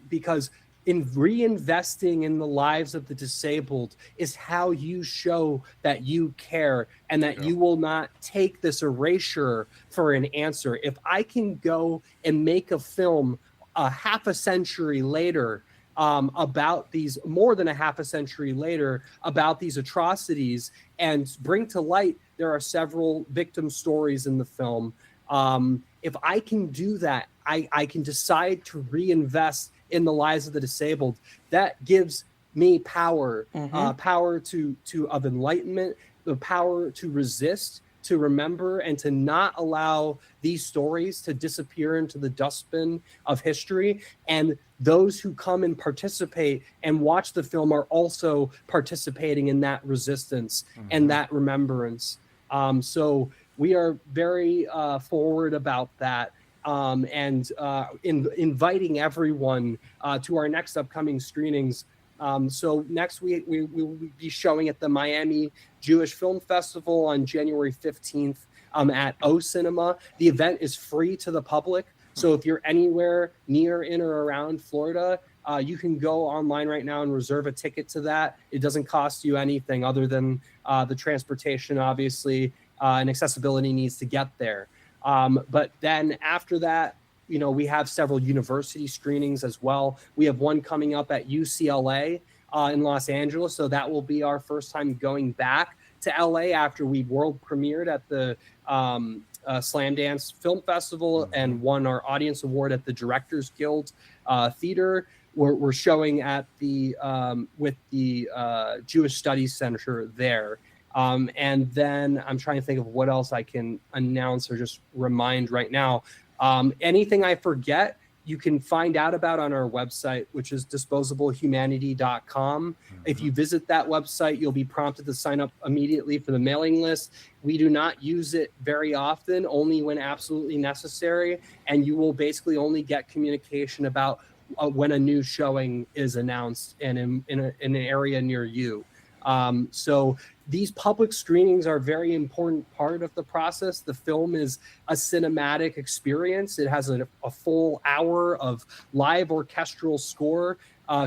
because in reinvesting in the lives of the disabled is how you show that you care and that you will not take this erasure for an answer. If I can go and make a film half a century later about these, more than a half a century later, about these atrocities and bring to light, there are several victim stories in the film. If I can do that, I can decide to reinvest in the lives of the disabled. That gives me power, power of enlightenment, the power to resist, to remember, and to not allow these stories to disappear into the dustbin of history. And those who come and participate and watch the film are also participating in that resistance and that remembrance. So we are very forward about that. And inviting everyone to our next upcoming screenings. So next week we will be showing at the Miami Jewish Film Festival on January 15th at O Cinema. The event is free to the public. So if you're anywhere near, in, or around Florida, you can go online right now and reserve a ticket to that. It doesn't cost you anything other than the transportation, obviously, and accessibility needs to get there. But then after that, we have several university screenings as well. We have one coming up at UCLA in Los Angeles. So that will be our first time going back to LA after we world premiered at the Slam Dance Film Festival and won our audience award at the Directors Guild Theater. We're showing at the with the Jewish Studies Center there. And then I'm trying to think of what else I can announce or just remind right now. Anything I forget, you can find out about on our website, which is disposablehumanity.com. If you visit that website, you'll be prompted to sign up immediately for the mailing list. We do not use it very often, only when absolutely necessary. And you will basically only get communication about when a new showing is announced and in an area near you. So these public screenings are a very important part of the process. The film is a cinematic experience. It has a full hour of live orchestral score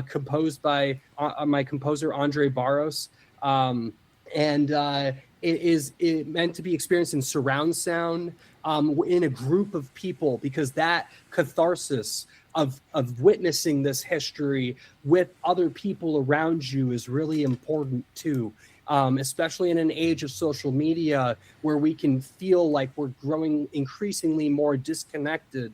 composed by my composer, Andre Barros. It is meant to be experienced in surround sound in a group of people, because that catharsis of witnessing this history with other people around you is really important too. Especially in an age of social media where we can feel like we're growing increasingly more disconnected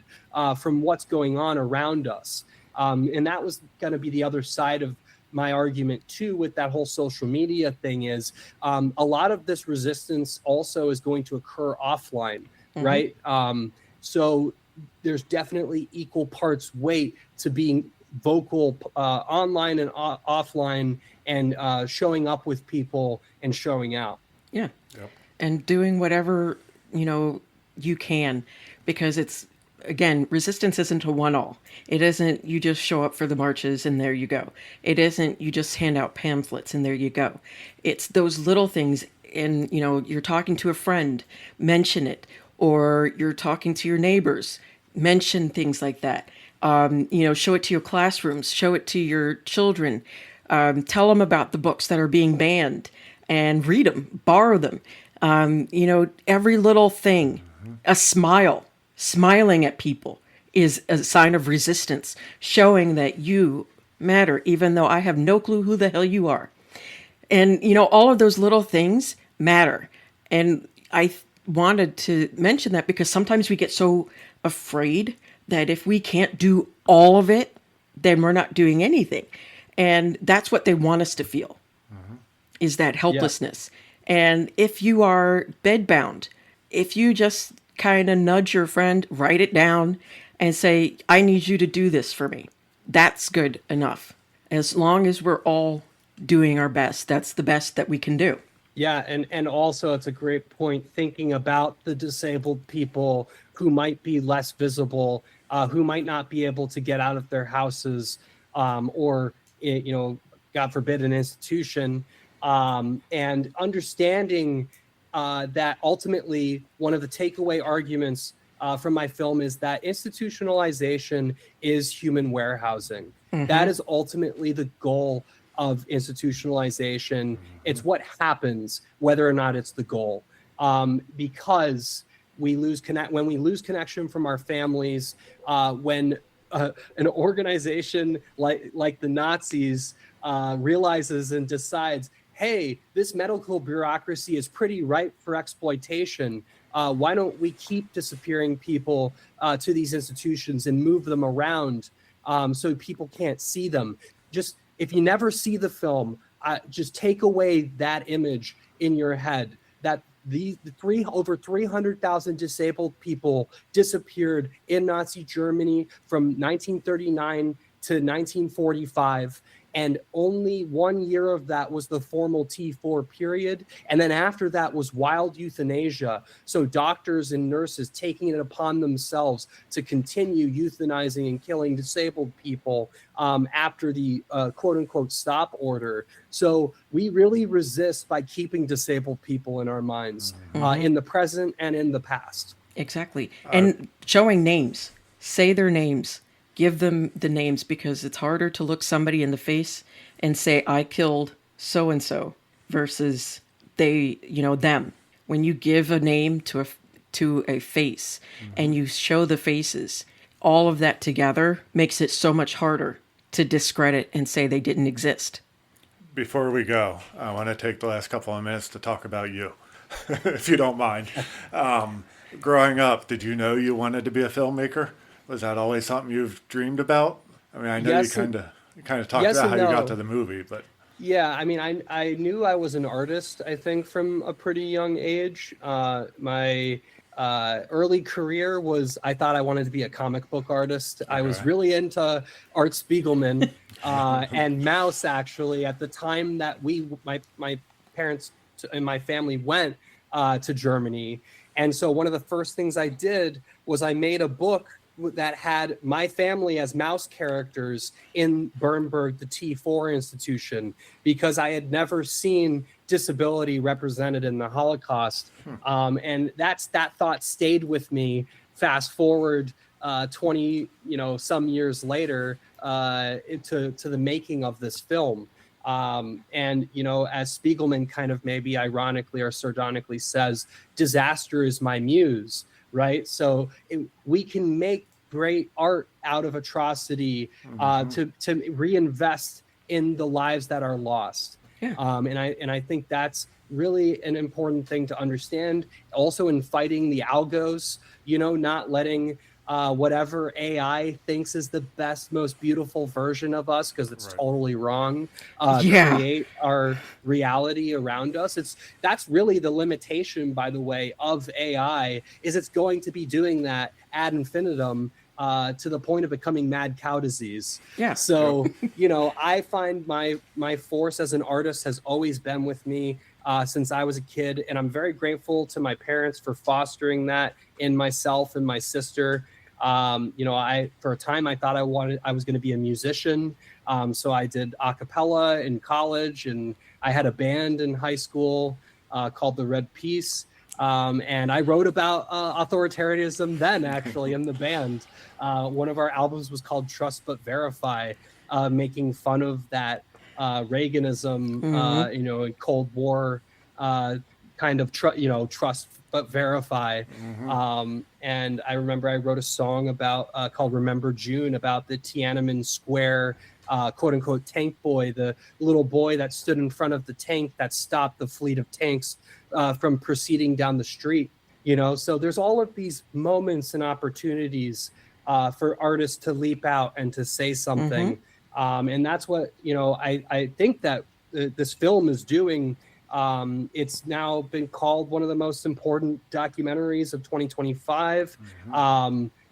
from what's going on around us. And that was going to be the other side of my argument too with that whole social media thing is a lot of this resistance also is going to occur offline, right? So there's definitely equal parts weight to being vocal online and offline, and showing up with people and showing out. Yeah. Yep. And doing whatever, you can, because it's, again, resistance isn't a one-all. It isn't you just show up for the marches and there you go. It isn't you just hand out pamphlets and there you go. It's those little things. And, you're talking to a friend, mention it. Or you're talking to your neighbors, mention things like that. Show it to your classrooms, show it to your children. Tell them about the books that are being banned and read them, borrow them. Every little thing, a smiling at people is a sign of resistance, showing that you matter, even though I have no clue who the hell you are. And, all of those little things matter. And I wanted to mention that because sometimes we get so afraid that if we can't do all of it, then we're not doing anything. And that's what they want us to feel, is that helplessness. Yeah. And if you are bedbound, if you just kind of nudge your friend, write it down and say, I need you to do this for me, that's good enough. As long as we're all doing our best, that's the best that we can do. Yeah, and also it's a great point thinking about the disabled people who might be less visible, who might not be able to get out of their houses, or God forbid, an institution, and understanding that ultimately one of the takeaway arguments from my film is that institutionalization is human warehousing. That is ultimately the goal of institutionalization. It's what happens whether or not it's the goal, because when we lose connection from our families, when an organization like the Nazis realizes and decides, hey, this medical bureaucracy is pretty ripe for exploitation. Why don't we keep disappearing people to these institutions and move them around so people can't see them? Just if you never see the film, just take away that image in your head that over 300,000 disabled people disappeared in Nazi Germany from 1939 to 1945. And only 1 year of that was the formal T4 period. And then after that was wild euthanasia. So doctors and nurses taking it upon themselves to continue euthanizing and killing disabled people after the quote unquote stop order. So we really resist by keeping disabled people in our minds in the present and in the past. Exactly. And showing names, say their names. Give them the names, because it's harder to look somebody in the face and say, I killed so-and-so versus they, them. When you give a name to a face and you show the faces, all of that together makes it so much harder to discredit and say they didn't exist. Before we go, I want to take the last couple of minutes to talk about you, if you don't mind. Growing up, did you know you wanted to be a filmmaker? Was that always something you've dreamed about? I mean, I know you kind of talked about how you got to the movie, but Yeah, I mean, I knew I was an artist, I think, from a pretty young age. My early career was, I thought I wanted to be a comic book artist. I was Okay. really into Art Spiegelman and Mouse, actually, at the time that my parents and my family went to Germany. And so one of the first things I did was I made a book that had my family as mouse characters in Bernburg, the T4 institution, because I had never seen disability represented in the Holocaust. And that thought stayed with me. Fast forward 20, some years later to the making of this film. And, as Spiegelman kind of maybe ironically or sardonically says, disaster is my muse, right? So we can make great art out of atrocity to reinvest in the lives that are lost. Yeah. And I think that's really an important thing to understand. Also in fighting the algos, not letting whatever AI thinks is the best, most beautiful version of us, because it's totally wrong, create our reality around us. That's really the limitation, by the way, of AI, is it's going to be doing that ad infinitum to the point of becoming mad cow disease. Yeah. So, I find my force as an artist has always been with me since I was a kid. And I'm very grateful to my parents for fostering that in myself and my sister. For a time I thought I was going to be a musician. So I did a cappella in college, and I had a band in high school called the Red Peace. And I wrote about authoritarianism then, actually, in the band. One of our albums was called Trust But Verify, making fun of that Reaganism, and Cold War kind of trust but verify. And I remember I wrote a song about called Remember June, about the Tiananmen Square quote unquote tank boy, the little boy that stood in front of the tank that stopped the fleet of tanks from proceeding down the street. So there's all of these moments and opportunities for artists to leap out and to say something. And that's what, I think that this film is doing. It's now been called one of the most important documentaries of 2025.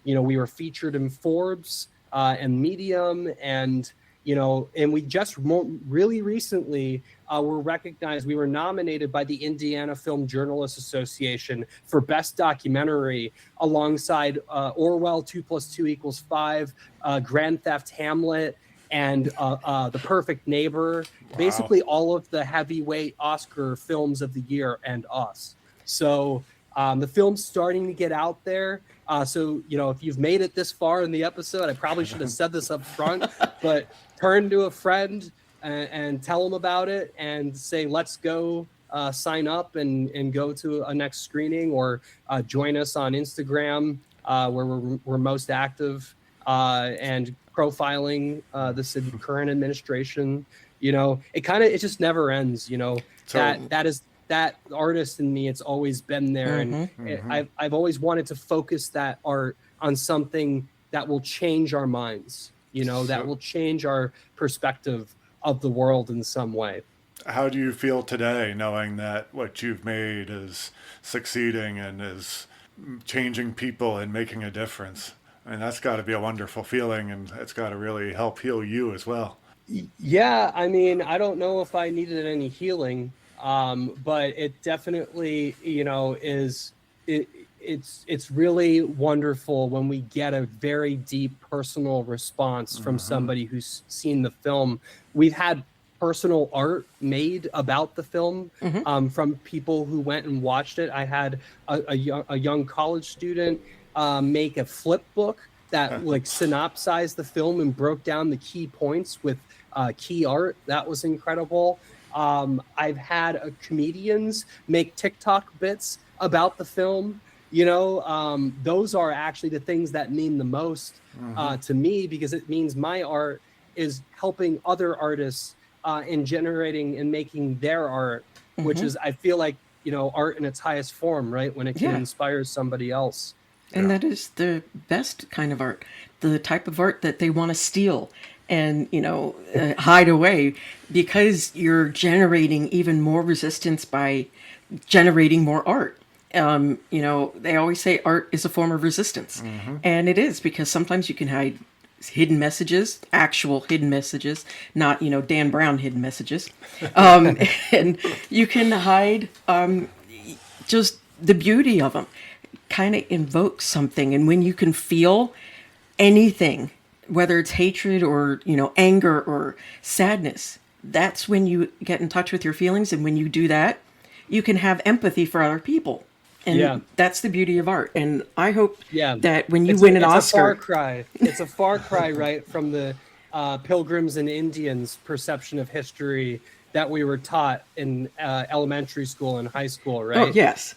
We were featured in Forbes and Medium, and we just really recently were recognized. We were nominated by the Indiana Film Journalists Association for Best Documentary, alongside Orwell 2+2=5, Grand Theft Hamlet, and The Perfect Neighbor. Wow. Basically all of the heavyweight Oscar films of the year and us. So the film's starting to get out there. So, if you've made it this far in the episode, I probably should have said this up front, but turn to a friend and tell them about it and say, let's go sign up and go to a next screening, or join us on Instagram where we're most active, and profiling the current administration. It just never ends. That artist in me, it's always been there. And I've always wanted to focus that art on something that will change our minds, that will change our perspective of the world in some way. How do you feel today, knowing that what you've made is succeeding and is changing people and making a difference? And that's got to be a wonderful feeling, and it's got to really help heal you as well. Yeah, I mean, I don't know if I needed any healing, but it definitely, it's really wonderful when we get a very deep personal response from somebody who's seen the film. We've had personal art made about the film from people who went and watched it. I had a young college student make a flip book that synopsized the film and broke down the key points with key art. That was incredible. I've had comedians make TikTok bits about the film. Those are actually the things that mean the most to me, because it means my art is helping other artists in generating and making their art, which is, I feel like, art in its highest form, right? When it can inspire somebody else. And that is the best kind of art, the type of art that they want to steal and, hide away, because you're generating even more resistance by generating more art. They always say art is a form of resistance. And it is, because sometimes you can hide hidden messages, actual hidden messages, not, Dan Brown hidden messages. And you can hide just the beauty of them. Kind of invokes something. And when you can feel anything, whether it's hatred or, anger or sadness, that's when you get in touch with your feelings. And when you do that, you can have empathy for other people. And that's the beauty of art. And I hope that when you win an Oscar... It's a far cry, right, from the Pilgrims and Indians perception of history that we were taught in elementary school and high school, right? Oh, yes.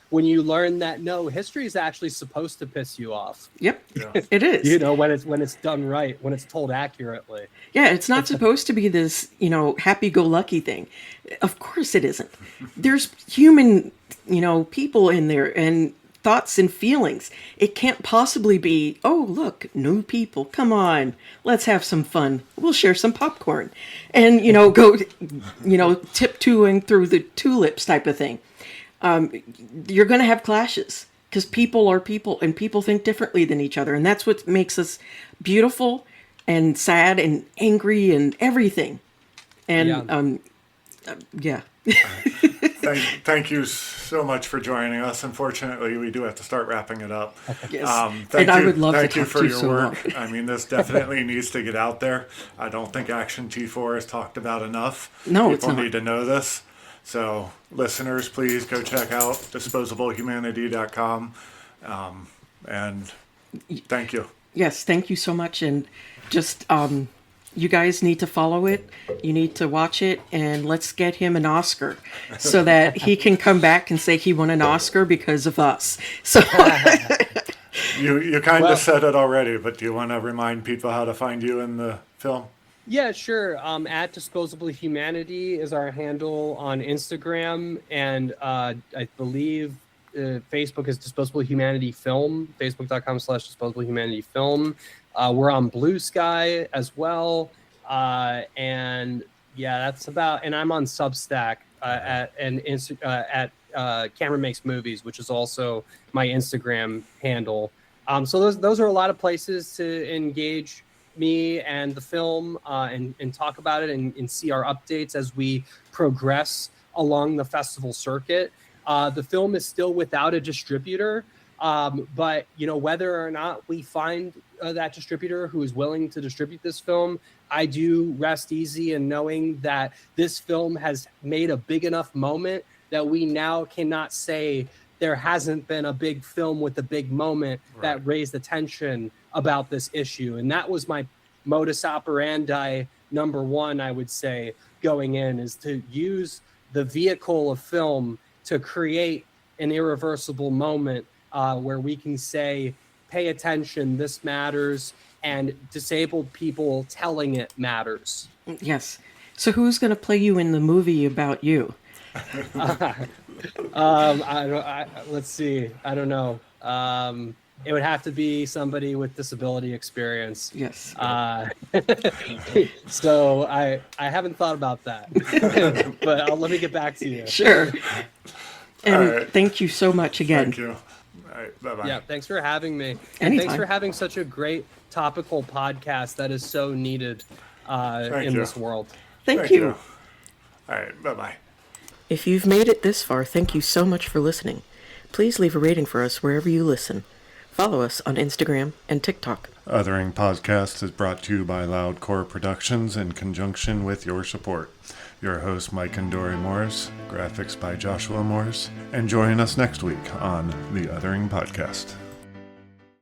When you learn that, no, history is actually supposed to piss you off. Yep, it is. When it's done right, when it's told accurately. Yeah, it's not supposed to be this, happy-go-lucky thing. Of course it isn't. There's human, people in there and thoughts and feelings. It can't possibly be, oh, look, new people, come on, let's have some fun. We'll share some popcorn and, go, tiptoeing through the tulips type of thing. You're going to have clashes because people are people and people think differently than each other. And that's what makes us beautiful and sad and angry and everything. And, Thank you so much for joining us. Unfortunately, we do have to start wrapping it up. Yes. I would love to thank you talk for to you your so work. I mean, this definitely needs to get out there. I don't think Aktion T4 is talked about enough. No, it's not. People need to know this. So, listeners, please go check out disposablehumanity.com. And thank you. Yes, thank you so much. And just... you guys need to follow it. You need to watch it, and let's get him an Oscar so that he can come back and say he won an Oscar because of us. So you kind of said it already, but do you want to remind people how to find you in the film? Yeah, sure. At Disposable Humanity is our handle on Instagram, and I believe Facebook is Disposable Humanity Film, facebook.com/Disposable Humanity Film. We're on Blue Sky as well. And that's about, and I'm on Substack at Cameron Makes Movies, which is also my Instagram handle. So those are a lot of places to engage me and the film and talk about it and see our updates as we progress along the festival circuit. The film is still without a distributor. But whether or not we find that distributor who is willing to distribute this film, I do rest easy in knowing that this film has made a big enough moment that we now cannot say there hasn't been a big film with a big moment that raised attention about this issue. And that was my modus operandi number one, I would say, going in, is to use the vehicle of film to create an irreversible moment where we can say, pay attention, this matters, and disabled people telling it matters. Yes. So who's going to play you in the movie about you? Let's see. I don't know. It would have to be somebody with disability experience. Yes. So I haven't thought about that, but let me get back to you. Sure. And thank you so much again. Thank you. All right, bye-bye. Yeah, thanks for having me. And Anytime. thanks for having such a great topical podcast that is so needed in this world. Thank you. All right, bye-bye. If you've made it this far, thank you so much for listening. Please leave a rating for us wherever you listen. Follow us on Instagram and TikTok. Othering Podcast is brought to you by Loudcore Productions in conjunction with your support. Your host, Mike and Dory Morris, graphics by Joshua Morris, and join us next week on the Othering Podcast.